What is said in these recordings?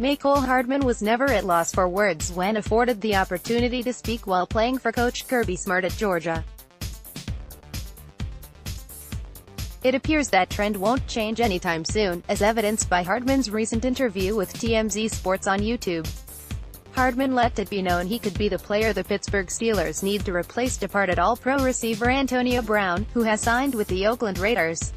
Mecole Hardman was never at loss for words when afforded the opportunity to speak while playing for coach Kirby Smart at Georgia. It appears that trend won't change anytime soon, as evidenced by Hardman's recent interview with TMZSports on YouTube. Hardman let it be known he could be the player the Pittsburgh Steelers need to replace departed All-Pro receiver Antonio Brown, who has signed with the Oakland Raiders.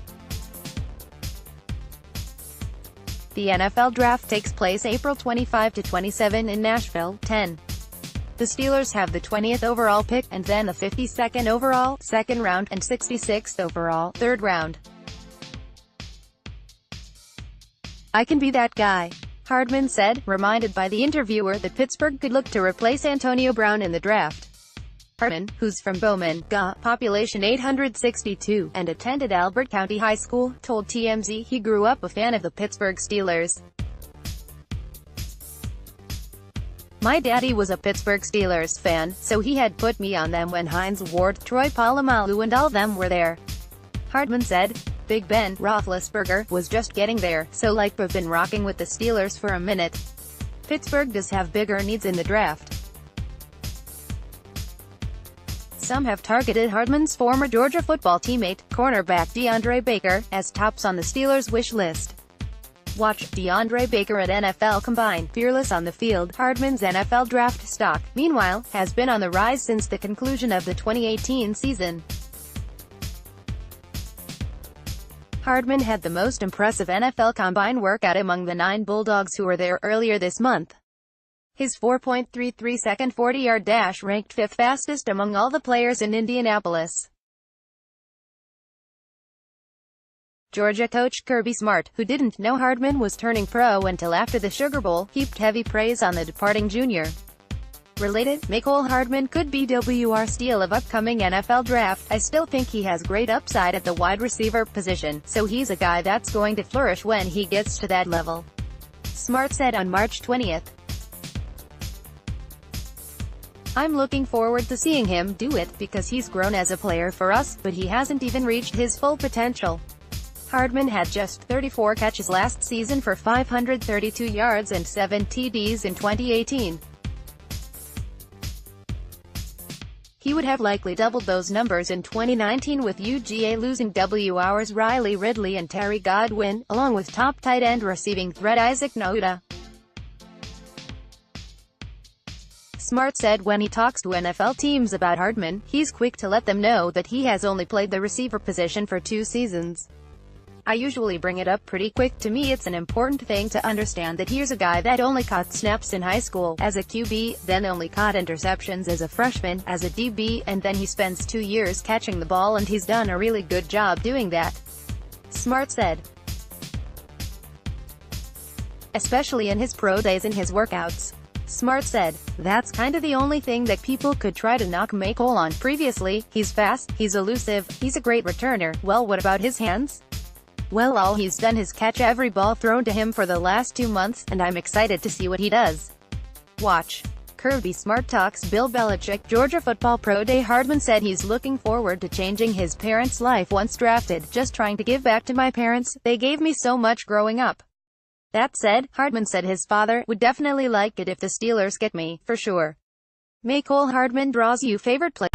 The NFL Draft takes place April 25 to 27 in Nashville, Tenn. The Steelers have the 20th overall pick, and then the 52nd overall, second round, and 66th overall, third round. "I can be that guy," Hardman said, reminded by the interviewer that Pittsburgh could look to replace Antonio Brown in the draft. Hardman, who's from Bowman, GA, population 862, and attended Albert County High School, told TMZ he grew up a fan of the Pittsburgh Steelers. "My daddy was a Pittsburgh Steelers fan, so he had put me on them when Hines Ward, Troy Polamalu and all them were there," Hardman said. "Big Ben Roethlisberger was just getting there, so like we've been rocking with the Steelers for a minute. Pittsburgh does have bigger needs in the draft." Some have targeted Hardman's former Georgia football teammate, cornerback DeAndre Baker, as tops on the Steelers' wish list. Watch DeAndre Baker at NFL Combine, fearless on the field. Hardman's NFL draft stock, meanwhile, has been on the rise since the conclusion of the 2018 season. Hardman had the most impressive NFL Combine workout among the 9 Bulldogs who were there earlier this month. His 4.33-second 40-yard dash ranked 5th fastest among all the players in Indianapolis. Georgia coach Kirby Smart, who didn't know Hardman was turning pro until after the Sugar Bowl, heaped heavy praise on the departing junior. Related, Mecole Hardman could be WR steal of upcoming NFL draft. "I still think he has great upside at the wide receiver position, so he's a guy that's going to flourish when he gets to that level," Smart said on March 20th. "I'm looking forward to seeing him do it, because he's grown as a player for us, but he hasn't even reached his full potential." Hardman had just 34 catches last season for 532 yards and 7 TDs in 2018. He would have likely doubled those numbers in 2019 with UGA losing WR's Riley Ridley and Terry Godwin, along with top tight end receiving threat Isaac Nauta. Smart said when he talks to NFL teams about Hardman, he's quick to let them know that he has only played the receiver position for 2 seasons. "I usually bring it up pretty quick. To me it's an important thing to understand that here's a guy that only caught snaps in high school, as a QB, then only caught interceptions as a freshman, as a DB, and then he spends 2 years catching the ball and he's done a really good job doing that," Smart said. "Especially in his pro days and his workouts," Smart said. "That's kind of the only thing that people could try to knock Mecole on. Previously, he's fast, he's elusive, he's a great returner. Well, what about his hands? Well, all he's done is catch every ball thrown to him for the last 2 months, and I'm excited to see what he does. Watch." Kirby Smart talks Bill Belichick Georgia football pro day. Hardman said he's looking forward to changing his parents' life once drafted. "Just trying to give back to my parents. They gave me so much growing up." That said, Hardman said his father would definitely like it if the Steelers get me, for sure. Mecole Hardman draws you favorite play.